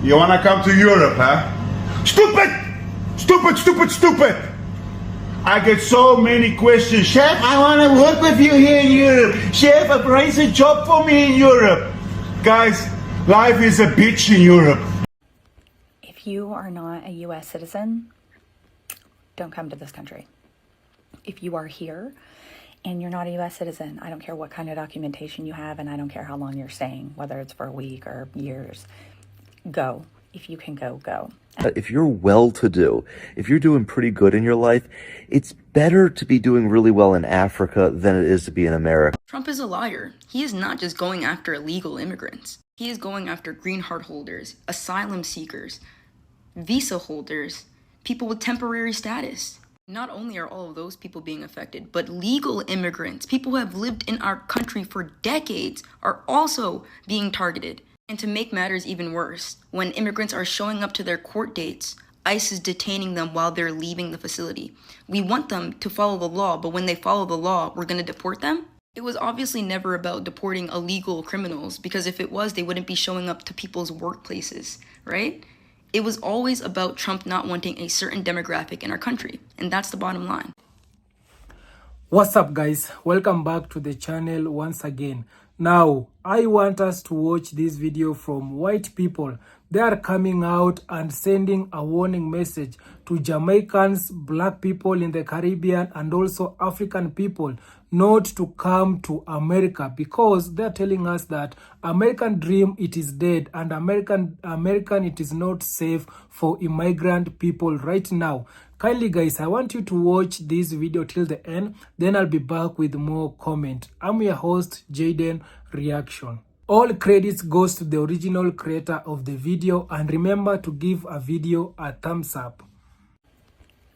You wanna come to Europe, huh? Stupid! Stupid, stupid, stupid! I get so many questions. Chef, I wanna work with you here in Europe. Chef, arrange a job for me in Europe. Guys, life is a bitch in Europe. If you are not a US citizen, don't come to this country. If you are here and you're not a US citizen, I don't care what kind of documentation you have, and I don't care how long you're staying, whether it's for a week or years, go. If you can go, go. If you're well-to-do, if you're doing pretty good in your life, it's better to be doing really well in Africa than it is to be in America. Trump is a liar. He is not just going after illegal immigrants. He is going after green card holders, asylum seekers, visa holders, people with temporary status. Not only are all of those people being affected, but legal immigrants, people who have lived in our country for decades, are also being targeted. And to make matters even worse, when immigrants are showing up to their court dates, ICE is detaining them while they're leaving the facility. We want them to follow the law, but when they follow the law, we're going to deport them? It was obviously never about deporting illegal criminals, because if it was, they wouldn't be showing up to people's workplaces, right? It was always about Trump not wanting a certain demographic in our country, and that's the bottom line. What's up, guys? Welcome back to the channel once again. Now, I want us to watch this video from white people. They are coming out and sending a warning message to Jamaicans, black people in the Caribbean, and also African people not to come to America, because they're telling us that American dream, it is dead, and American it is not safe for immigrant people right now. Kindly, guys, I want you to watch this video till the end, then I'll be back with more comment. I'm your host, Jaden Reaction. All credits goes to the original creator of the video, and remember to give a video a thumbs up.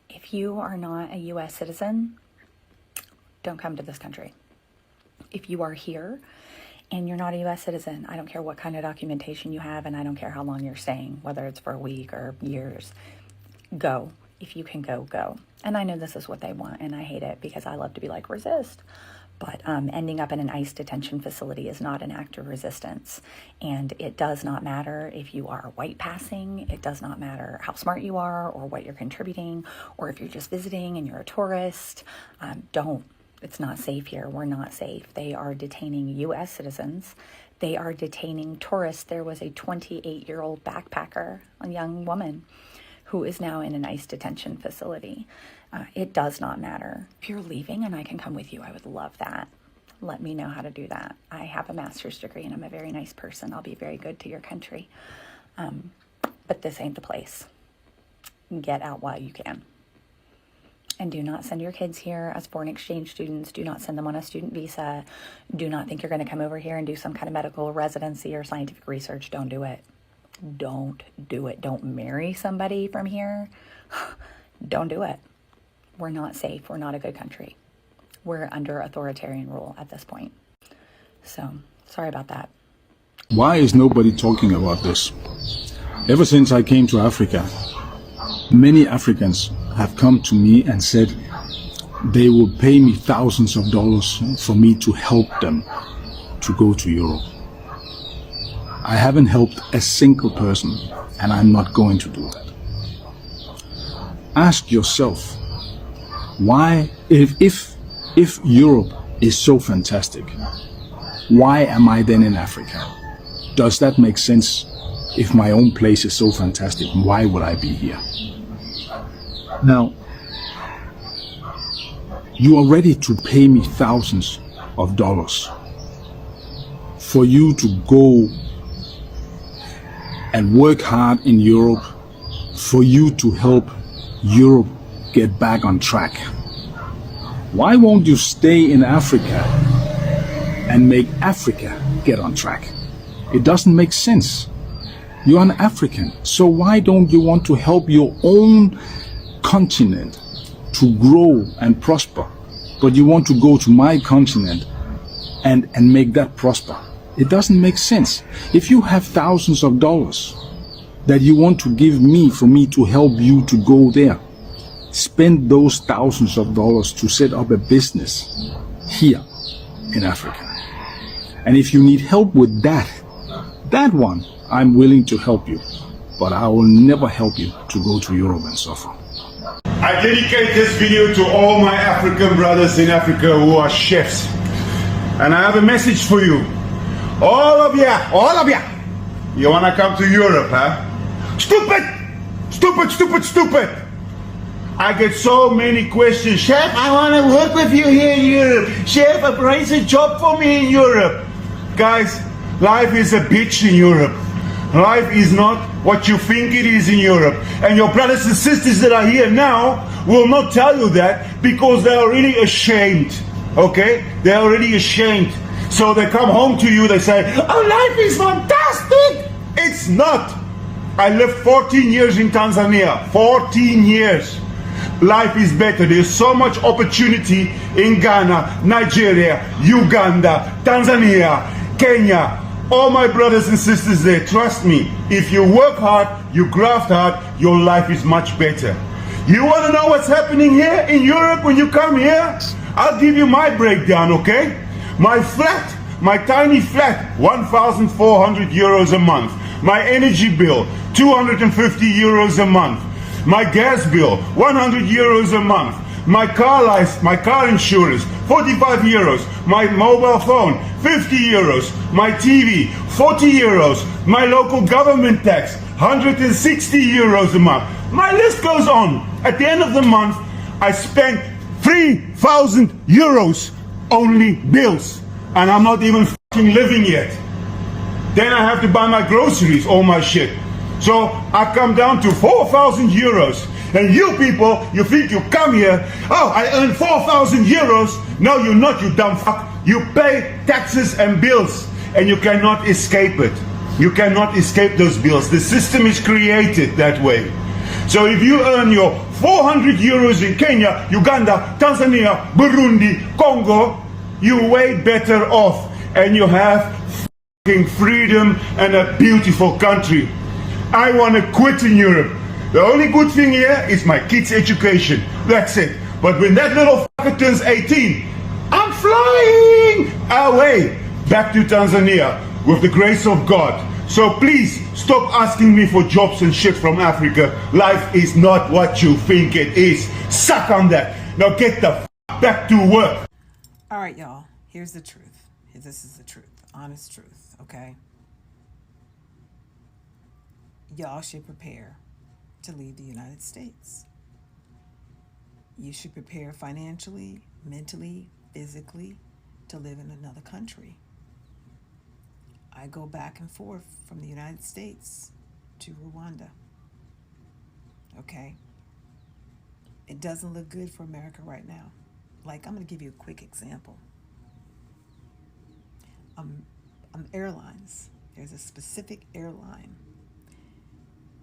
If you are not a US citizen, don't come to this country. If you are here and you're not a US citizen, I don't care what kind of documentation you have, and I don't care how long you're staying, whether it's for a week or years, go. If you can go, go. And I know this is what they want, and I hate it because I love to be like, resist. But ending up in an ICE detention facility is not an act of resistance. And it does not matter if you are white passing. It does not matter how smart you are or what you're contributing, or if you're just visiting and you're a tourist. Don't. It's not safe here. We're not safe. They are detaining US citizens. They are detaining tourists. There was a 28-year-old backpacker, a young woman, who is now in an ICE detention facility. It does not matter. If you're leaving and I can come with you, I would love that. Let me know how to do that. I have a master's degree and I'm a very nice person. I'll be very good to your country. But this ain't the place. Get out while you can. And do not send your kids here as foreign exchange students. Do not send them on a student visa. Do not think you're going to come over here and do some kind of medical residency or scientific research. Don't do it. Don't do it. Don't marry somebody from here. Don't do it. We're not safe. We're not a good country. We're under authoritarian rule at this point. So, sorry about that. Why is nobody talking about this? Ever since I came to Africa, many Africans have come to me and said they will pay me thousands of dollars for me to help them to go to Europe. I haven't helped a single person, and I'm not going to do that. Ask yourself, why, if Europe is so fantastic, why am I then in Africa? Does that make sense? If my own place is so fantastic, why would I be here? Now, you are ready to pay me thousands of dollars for you to go and work hard in Europe, for you to help Europe get back on track. Why won't you stay in Africa and make Africa get on track? It doesn't make sense. You're an African, so why don't you want to help your own continent to grow and prosper, but you want to go to my continent and make that prosper? It doesn't make sense. If you have thousands of dollars that you want to give me for me to help you to go there, spend those thousands of dollars to set up a business here in Africa. And if you need help with that one, I'm willing to help you. but I will never help you to go to Europe and suffer. I dedicate this video to all my African brothers in Africa who are chefs. And I have a message for you. All of ya. You wanna come to Europe, huh? Stupid! Stupid! I get so many questions. Chef, I wanna work with you here in Europe. Chef, arrange a job for me in Europe. Guys, life is a bitch in Europe. Life is not what you think it is in Europe. And your brothers and sisters that are here now will not tell you that because they're already ashamed. Okay? They're already ashamed. So they come home to you, they say, oh, life is fantastic. It's not. I lived 14 years in Tanzania. 14 years. Life is better. There's so much opportunity in Ghana, Nigeria, Uganda, Tanzania, Kenya. All my brothers and sisters there, trust me, if you work hard, you graft hard, your life is much better. You want to know what's happening here in Europe when you come here? I'll give you my breakdown, okay? My flat, my tiny flat, 1,400 euros a month. My energy bill, 250 euros a month. My gas bill, 100 euros a month. My car license, my car insurance, 45 euros. My mobile phone, 50 euros. My TV, 40 euros. My local government tax, 160 euros a month. My list goes on. At the end of the month, I spent 3,000 euros only bills. And I'm not even fucking living yet. Then I have to buy my groceries, all my shit. So I come down to 4,000 euros. And you people, you think you come here, oh, I earn 4,000 euros. No, you're not, you dumb fuck. You pay taxes and bills, and you cannot escape it. You cannot escape those bills. The system is created that way. So if you earn your 400 euros in Kenya, Uganda, Tanzania, Burundi, Congo, you're way better off. And you have fucking freedom and a beautiful country. I want to quit in Europe. The only good thing here is my kids' education. That's it. But when that little fucker turns 18, I'm flying away back to Tanzania with the grace of God. So please stop asking me for jobs and shit from Africa. Life is not what you think it is. Suck on that. Now get the fuck back to work. All right, y'all. Here's the truth. This is the truth. Honest truth, okay? Y'all should prepare to leave the United States. You should prepare financially, mentally, physically to live in another country. I go back and forth from the United States to Rwanda. Okay? It doesn't look good for America right now. Like, I'm going to give you a quick example. Airlines. There's a specific airline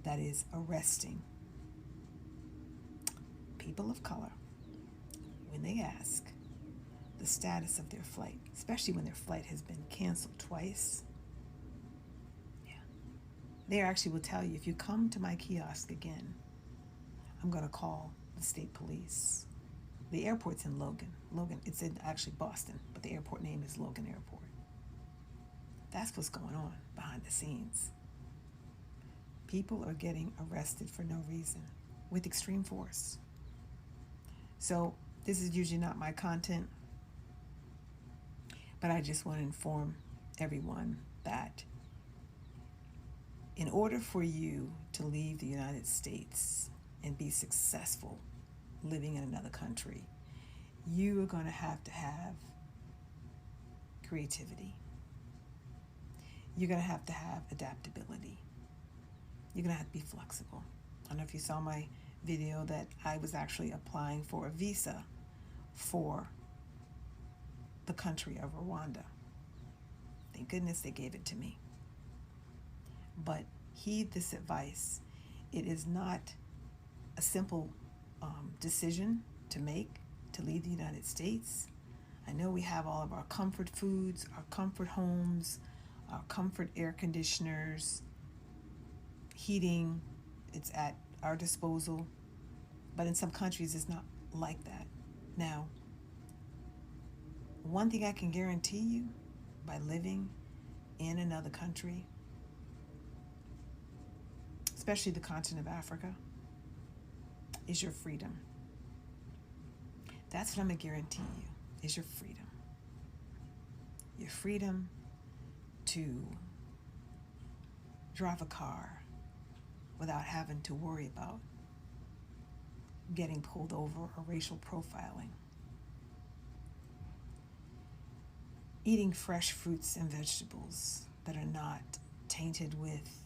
that is arresting people of color when they ask the status of their flight, especially when their flight has been canceled twice. Yeah. They actually will tell you, if you come to my kiosk again, I'm going to call the state police. The airport's in Logan. It's in actually Boston, but the airport name is Logan Airport. That's what's going on behind the scenes. People are getting arrested for no reason with extreme force. So this is usually not my content, but I just want to inform everyone that in order for you to leave the United States and be successful living in another country, you are going to have creativity. You're going to have adaptability. You're going to have to be flexible. I don't know if you saw my video that I was actually applying for a visa for the country of Rwanda. Thank goodness they gave it to me. But heed this advice. It is not a simple decision to make to leave the United States. I know we have all of our comfort foods, our comfort homes, our comfort air conditioners, heating, it's at our disposal. But in some countries, it's not like that. Now, one thing I can guarantee you by living in another country, especially the continent of Africa, is your freedom. That's what I'm going to guarantee you, is your freedom. Your freedom to drive a car without having to worry about getting pulled over or racial profiling. Eating fresh fruits and vegetables that are not tainted with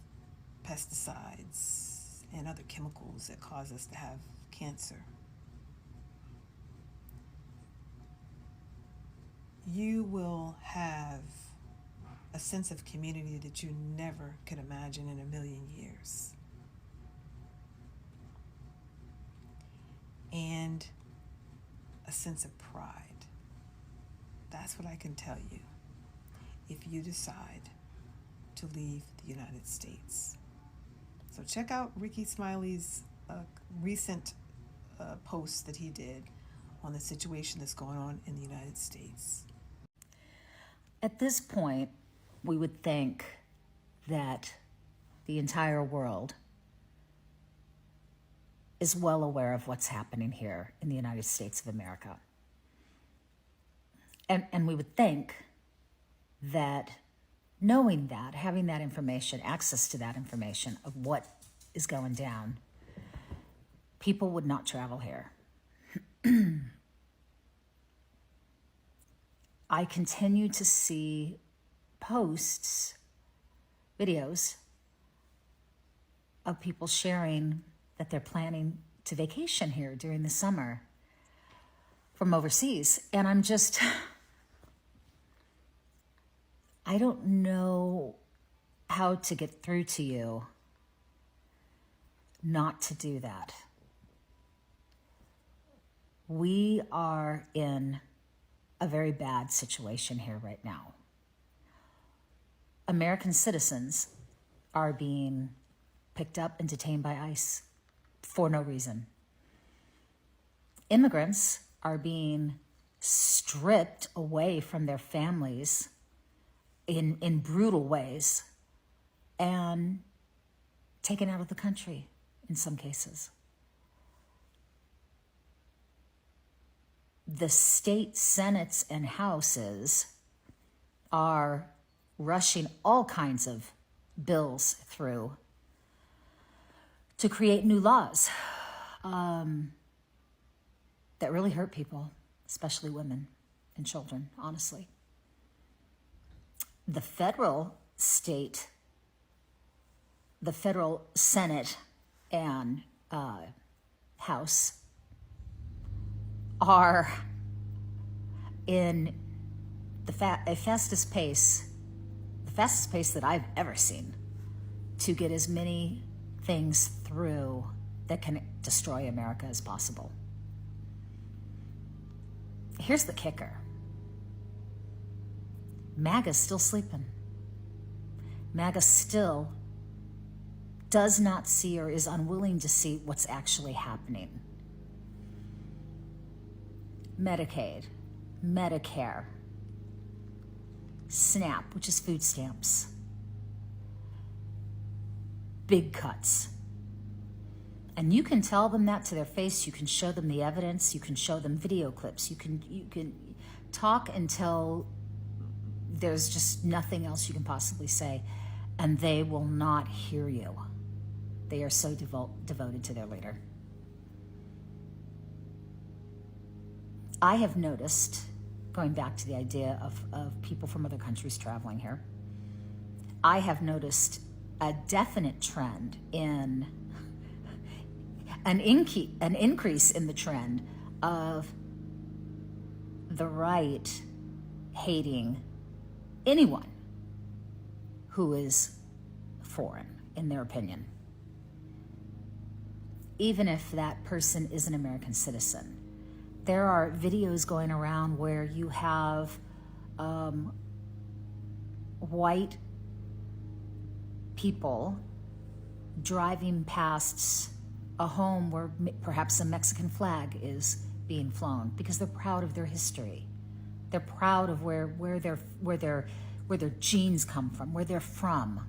pesticides and other chemicals that cause us to have cancer. You will have a sense of community that you never could imagine in a million years. And a sense of pride. That's what I can tell you if you decide to leave the United States. So check out Ricky Smiley's recent post that he did on the situation that's going on in the United States. At this point, we would think that the entire world is well aware of what's happening here in the United States of America. And we would think that knowing that, having that information, access to that information of what is going down, people would not travel here. I continue to see posts, videos of people sharing that they're planning to vacation here during the summer from overseas. And I'm just, I don't know how to get through to you not to do that. We are in a very bad situation here right now. American citizens are being picked up and detained by ICE for no reason. Immigrants are being stripped away from their families in brutal ways and taken out of the country in some cases. The state senates and houses are rushing all kinds of bills through to create new laws that really hurt people, especially women and children, honestly. The federal Senate and House are in the fastest pace that I've ever seen to get as many things through that can destroy America as possible. Here's the kicker. MAGA's still sleeping. MAGA still does not see or is unwilling to see what's actually happening. Medicaid, Medicare, SNAP, which is food stamps, big cuts. And you can tell them that to their face. You can show them the evidence. You can show them video clips. You can talk until there's just nothing else you can possibly say, and they will not hear you. They are so devoted to their leader. I have noticed, going back to the idea of people from other countries traveling here, I have noticed a definite trend in an increase in the trend of the right hating anyone who is foreign, in their opinion, even if that person is an American citizen. There are videos going around where you have white people driving past a home where perhaps a Mexican flag is being flown because they're proud of their history. They're proud of where their genes come from, where they're from.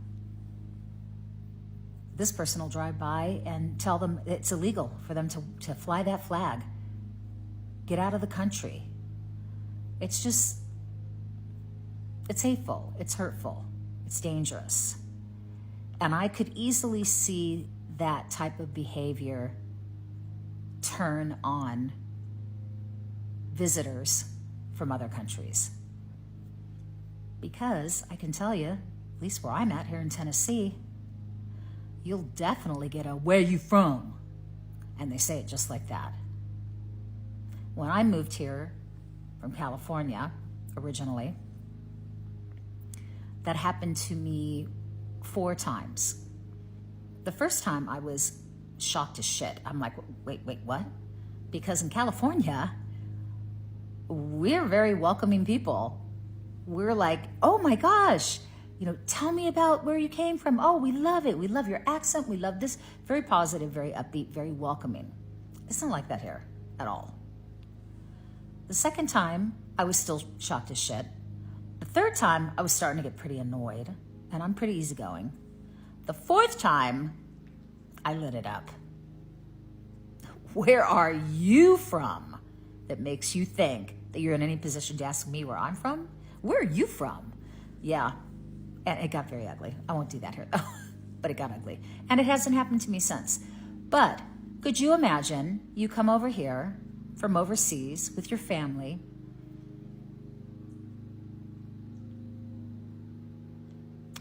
this person will drive by and tell them it's illegal for them to fly that flag. Get out of the country. It's just, it's hateful, it's hurtful, it's dangerous. And I could easily see that type of behavior turn on visitors from other countries. Because I can tell you, at least where I'm at here in Tennessee, you'll definitely get a "where you from?" And they say it just like that. When I moved here from California originally, that happened to me 4 times. The first time I was shocked as shit. I'm like, wait, what? Because in California, we're very welcoming people. We're like, oh my gosh, tell me about where you came from. Oh, we love it. We love your accent. We love this. Very positive, very upbeat, very welcoming. It's not like that here at all. The second time, I was still shocked as shit. The third time, I was starting to get pretty annoyed, and I'm pretty easygoing. The fourth time, I lit it up. Where are you from that makes you think that you're in any position to ask me where I'm from? Where are you from? Yeah, and it got very ugly. I won't do that here, though, but it got ugly. And it hasn't happened to me since. But could you imagine you come over here from overseas with your family,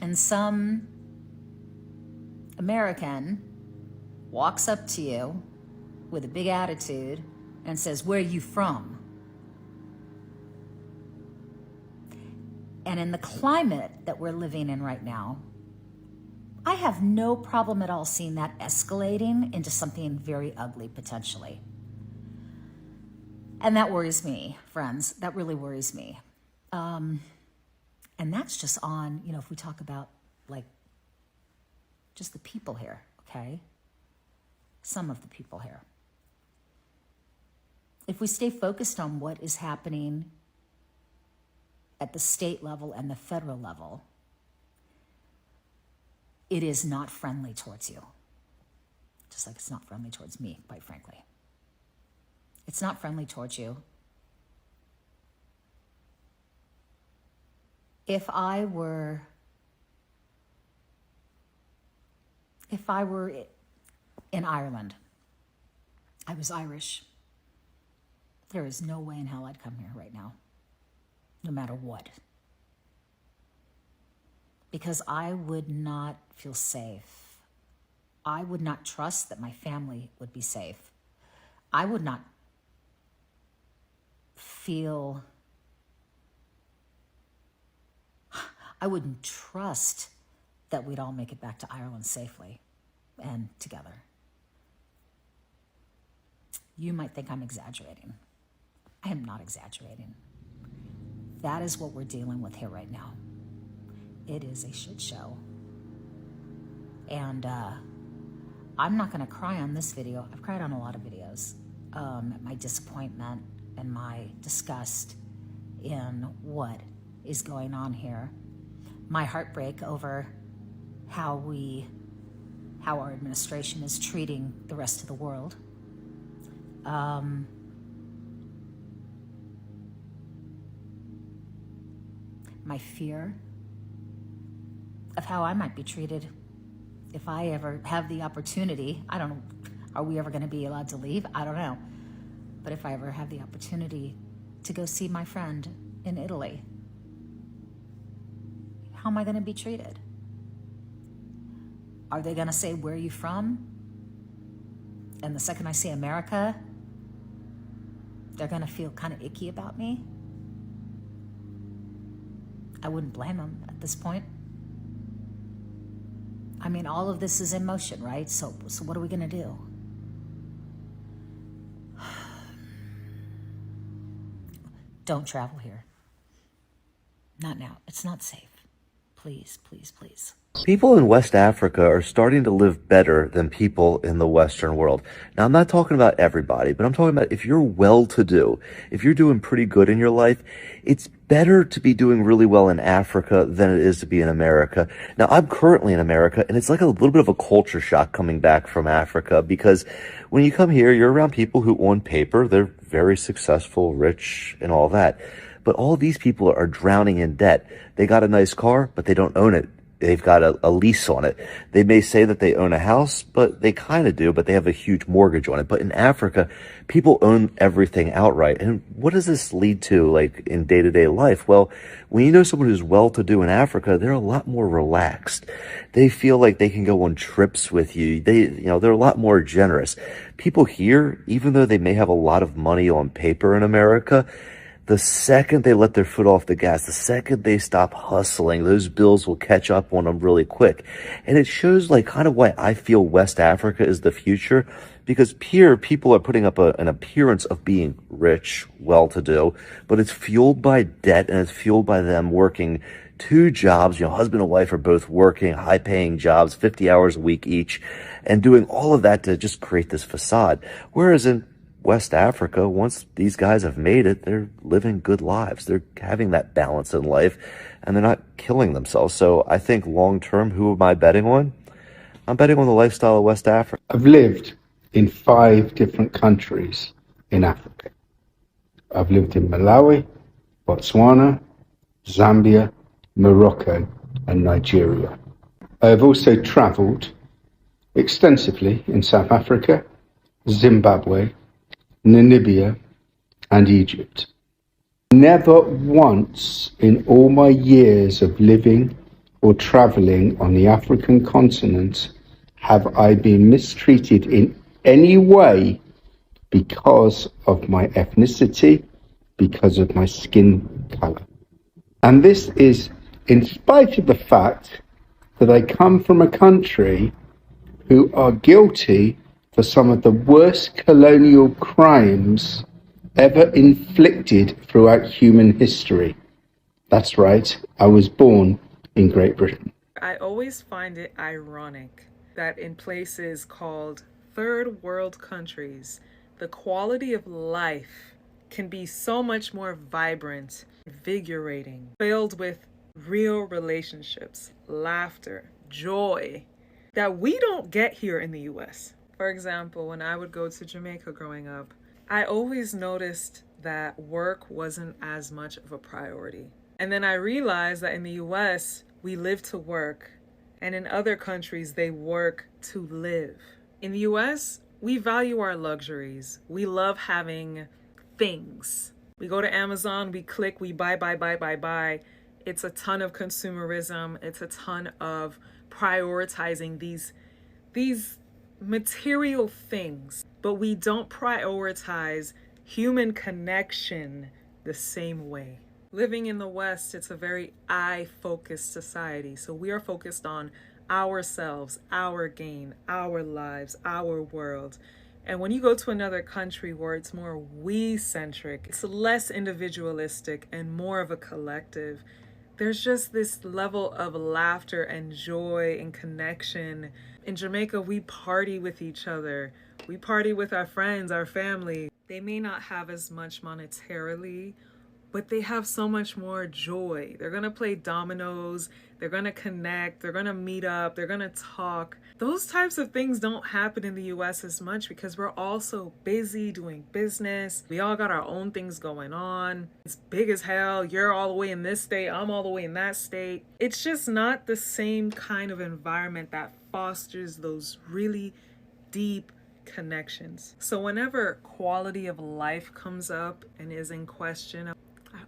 and some American walks up to you with a big attitude and says, "Where are you from?" And in the climate that we're living in right now, I have no problem at all seeing that escalating into something very ugly potentially. And that worries me, friends. That really worries me. And that's just on, if we talk about like just the people here, okay? Some of the people here. If we stay focused on what is happening at the state level and the federal level, it is not friendly towards you. Just like it's not friendly towards me, quite frankly. It's not friendly towards you. If I were in Ireland, I was Irish, there is no way in hell I'd come here right now, no matter what. Because I would not feel safe. I would not trust that my family would be safe. I would not feel, I wouldn't trust that we'd all make it back to Ireland safely and together. You might think I'm exaggerating. I am not exaggerating. That is what we're dealing with here right now. It is a shit show. And I'm not gonna cry on this video. I've cried on a lot of videos. My disappointment and my disgust in what is going on here. My heartbreak over how our administration is treating the rest of the world. My fear of how I might be treated if I ever have the opportunity. I don't know, are we ever going to be allowed to leave? I don't know. But if I ever have the opportunity to go see my friend in Italy, how am I going to be treated? Are they going to say, "Where are you from?" And the second I say America, they're going to feel kind of icky about me? I wouldn't blame them at this point. I mean, all of this is in motion, right? So what are we going to do? Don't travel here. Not now. It's not safe. Please, please, please. People in West Africa are starting to live better than people in the Western world. Now, I'm not talking about everybody, but I'm talking about if you're well-to-do, if you're doing pretty good in your life, it's better to be doing really well in Africa than it is to be in America. Now, I'm currently in America, and it's like a little bit of a culture shock coming back from Africa because when you come here, you're around people who, on paper, they're very successful, rich, and all that. But all these people are drowning in debt. They got a nice car, but they don't own it. They've got a lease on it. They may say that they own a house, but they kind of do, but they have a huge mortgage on it. But in Africa, people own everything outright. And what does this lead to, like, in day-to-day life? Well, when you know someone who's well-to-do in Africa, they're a lot more relaxed. They feel like they can go on trips with you. They're a lot more generous. People here, even though they may have a lot of money on paper in America, the second they let their foot off the gas, the second they stop hustling, those bills will catch up on them really quick. And it shows like kind of why I feel West Africa is the future, because here people are putting up an appearance of being rich, well-to-do, but it's fueled by debt and it's fueled by them working 2 jobs. Husband and wife are both working high-paying jobs, 50 hours a week each, and doing all of that to just create this facade. Whereas in West Africa, once these guys have made it, they're living good lives. They're having that balance in life, and they're not killing themselves. So I think long-term, who am I betting on? I'm betting on the lifestyle of West Africa. I've lived in 5 different countries in Africa. I've lived in Malawi, Botswana, Zambia, Morocco, and Nigeria. I've also traveled extensively in South Africa, Zimbabwe, Namibia, and Egypt. Never once in all my years of living or traveling on the African continent have I been mistreated in any way because of my ethnicity, because of my skin color. And this is in spite of the fact that I come from a country who are guilty for some of the worst colonial crimes ever inflicted throughout human history. That's right, I was born in Great Britain. I always find it ironic that in places called third world countries, the quality of life can be so much more vibrant, invigorating, filled with real relationships, laughter, joy, that we don't get here in the US. For example, when I would go to Jamaica growing up, I always noticed that work wasn't as much of a priority. And then I realized that in the US, we live to work, and in other countries, they work to live. In the US, we value our luxuries. We love having things. We go to Amazon, we click, we buy. It's a ton of consumerism. It's a ton of prioritizing these material things, but we don't prioritize human connection the same way. Living in the West, it's a very I-focused society. So we are focused on ourselves, our gain, our lives, our world. And when you go to another country where it's more we-centric, it's less individualistic and more of a collective, there's just this level of laughter and joy and connection. In Jamaica, we party with each other. We party with our friends, our family. They may not have as much monetarily, but they have so much more joy. They're gonna play dominoes, they're gonna connect, they're gonna meet up, they're gonna talk. Those types of things don't happen in the US as much because we're all so busy doing business. We all got our own things going on. It's big as hell. You're all the way in this state, I'm all the way in that state. It's just not the same kind of environment that fosters those really deep connections. So whenever quality of life comes up and is in question, I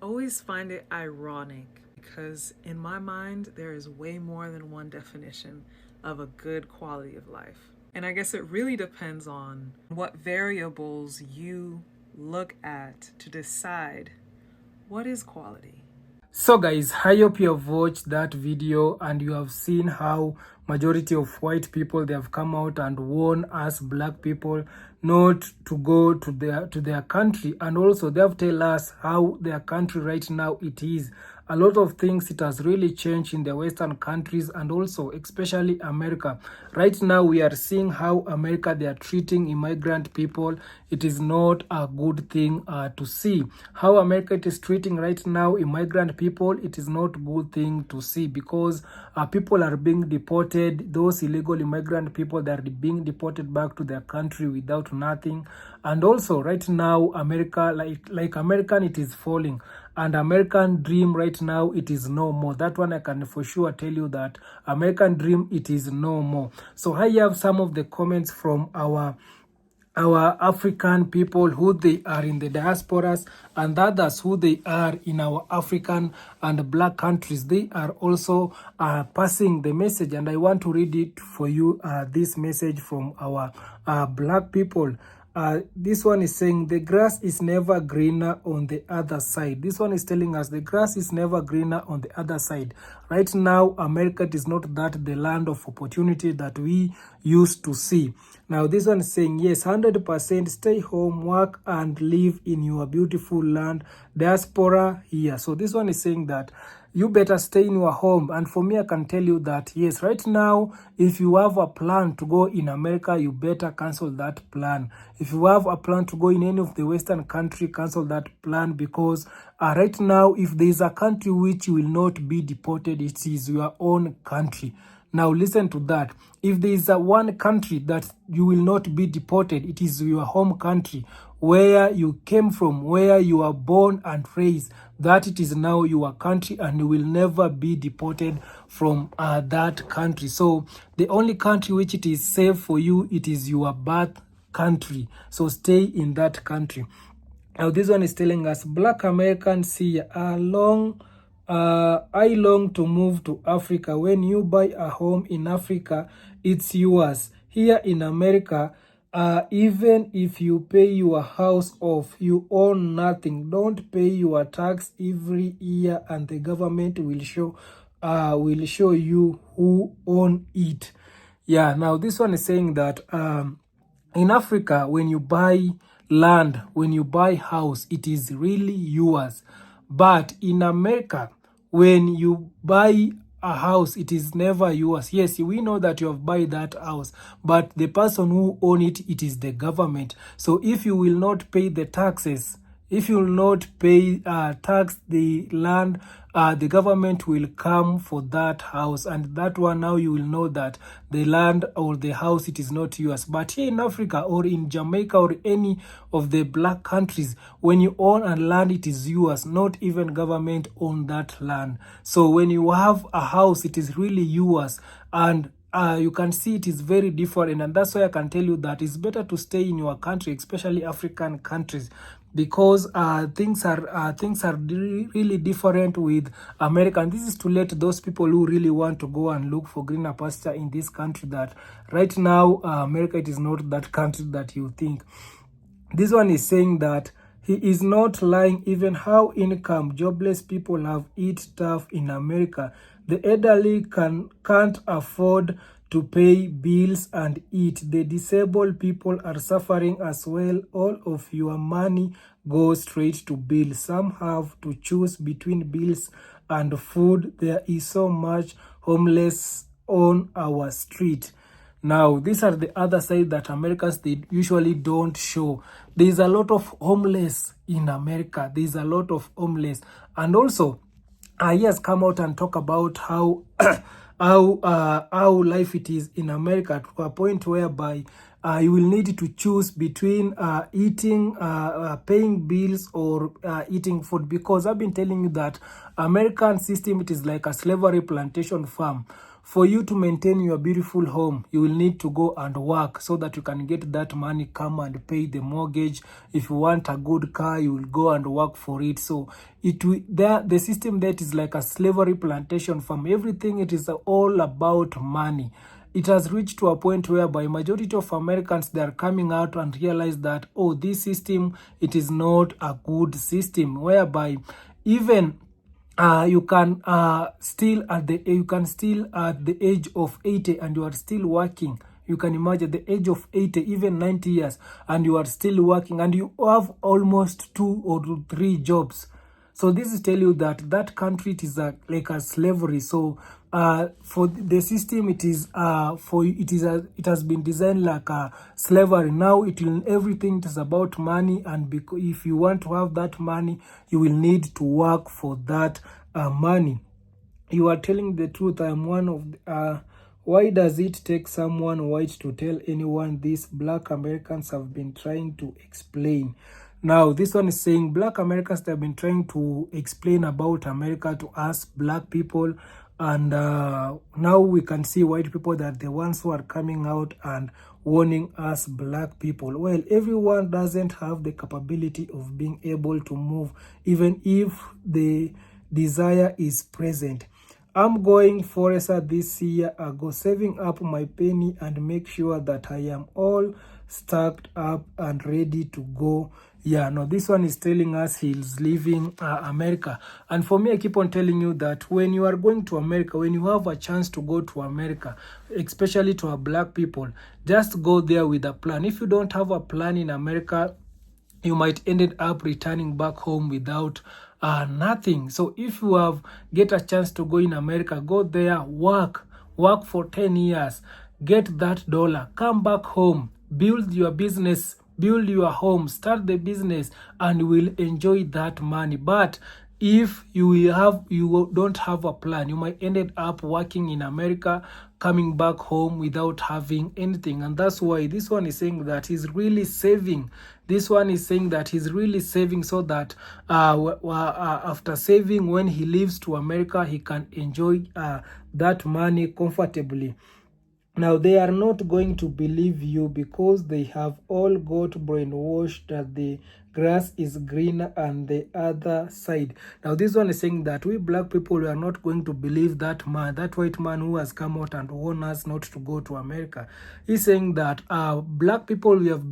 always find it ironic because in my mind, there is way more than one definition of a good quality of life. And I guess it really depends on what variables you look at to decide what is quality. So guys, I hope you have watched that video and you have seen how majority of white people, they have come out and warned us black people not to go to their country, and also they have tell us how their country right now it is. A lot of things, it has really changed in the Western countries, and also especially America. Right now we are seeing how America, they are treating immigrant people. It is not a good thing to see. How America it is treating right now immigrant people, it is not a good thing to see, because people are being deported. Those illegal immigrant people, they are being deported back to their country without nothing. And also right now America, like American, it is falling, and American dream right now, it is no more. That one I can for sure tell you that American dream, it is no more. So I have some of the comments from our African people who they are in the diasporas, and others who they are in our African and black countries. They are also passing the message, and I want to read it for you, this message from our black people. This one is saying the grass is never greener on the other side. This one is telling us the grass is never greener on the other side. Right now, America is not that the land of opportunity that we used to see. Now, this one is saying, yes, 100% stay home, work, and live in your beautiful land. Diaspora here. So this one is saying that you better stay in your home. And for me, I can tell you that, yes, right now, if you have a plan to go in America, you better cancel that plan. If you have a plan to go in any of the Western country, cancel that plan, because right now, if there is a country which will not be deported, it is your own country. Now listen to that. If there is one country that you will not be deported, it is your home country, where you came from, where you were born and raised. That it is now your country, and you will never be deported from that country. So the only country which it is safe for you, it is your birth country. So stay in that country. Now this one is telling us, black Americans here are I long to move to Africa. When you buy a home in Africa, it's yours. Here in America, even if you pay your house off, you own nothing. Don't pay your tax every year, and the government will show you who own it. Yeah, now this one is saying that in Africa, when you buy land, when you buy house, it is really yours. But in America, when you buy a house, it is never yours. Yes, we know that you have buy that house, but the person who own it, it is the government. So if you will not pay the taxes, if you will not pay tax the land, the government will come for that house, and that one now you will know that the land or the house, it is not yours. But here in Africa or in Jamaica or any of the black countries, when you own a land, it is yours. Not even government own that land. So when you have a house, it is really yours, and you can see it is very different, and that's why I can tell you that it's better to stay in your country, especially African countries, because things are really different with America. And this is to let those people who really want to go and look for greener pasture in this country, that right now America, it is not that country that you think. This one is saying that he is not lying. Even how income jobless people have it tough in America. The elderly can't afford to pay bills and eat. The disabled people are suffering as well. All of your money goes straight to bills. Some have to choose between bills and food. There is so much homeless on our street. Now, these are the other side that Americans, they usually don't show. There is a lot of homeless in America. There is a lot of homeless. And also, he has come out and talk about how how life it is in America, to a point whereby you will need to choose between eating, paying bills, or eating food. Because I've been telling you that American system, it is like a slavery plantation farm. For you to maintain your beautiful home, you will need to go and work so that you can get that money, come and pay the mortgage. If you want a good car, you will go and work for it. So the system that is like a slavery plantation farm. Everything, it is all about money. It has reached to a point whereby majority of Americans, they are coming out and realize that, oh, this system, it is not a good system, whereby even you can still at the age of 80 and you are still working. You can imagine the age of 80, even 90 years, and you are still working, and you have almost 2 or 3 jobs. So this is tell you that that country, it is like a slavery. So for the system, it is it has been designed like a slavery. Now everything is about money, and because if you want to have that money, you will need to work for that money. You are telling the truth. I am one of why does it take someone white to tell anyone this? Black Americans have been trying to explain. Now, this one is saying Black Americans have been trying to explain about America to us black people. And now we can see white people that the ones who are coming out and warning us black people. Well, everyone doesn't have the capability of being able to move, even if the desire is present. I'm going forever this year. I go saving up my penny and make sure that I am all stacked up and ready to go. Yeah, no, this one is telling us he's leaving America. And for me, I keep on telling you that when you are going to America, when you have a chance to go to America, especially to our black people, just go there with a plan. If you don't have a plan in America, you might end up returning back home without nothing. So if you get a chance to go in America, go there, work for 10 years, get that dollar, come back home, build your business, build your home, start the business, and you will enjoy that money. But if you don't have a plan, you might end up working in America, coming back home without having anything. And that's why this one is saying that he's really saving. This one is saying that he's really saving so that after saving, when he leaves to America, he can enjoy that money comfortably. Now, they are not going to believe you because they have all got brainwashed that the grass is greener on the other side. Now, this one is saying that we black people, we are not going to believe that man, that white man who has come out and warned us not to go to America. He's saying that black people, we have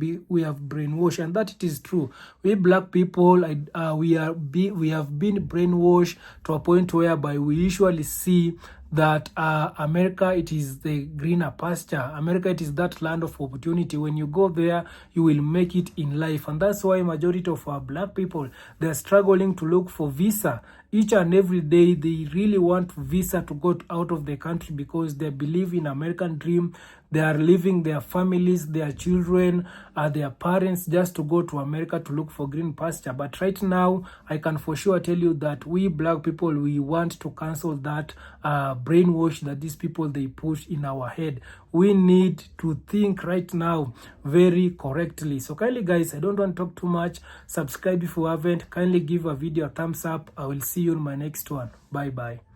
brainwashed, and that it is true. We black people, we have been brainwashed to a point whereby we usually see that America, it is the greener pasture. America, it is that land of opportunity. When you go there, you will make it in life. And that's why majority of our black people, they're struggling to look for visa. Each and every day, they really want visa to go out of the country because they believe in American dream. They are leaving their families, their children, their parents just to go to America to look for green pasture. But right now, I can for sure tell you that we black people, we want to cancel that brainwash that these people, they push in our head. We need to think right now very correctly. So kindly guys, I don't want to talk too much. Subscribe if you haven't. Kindly give a video a thumbs up. I will see you in my next one. Bye bye.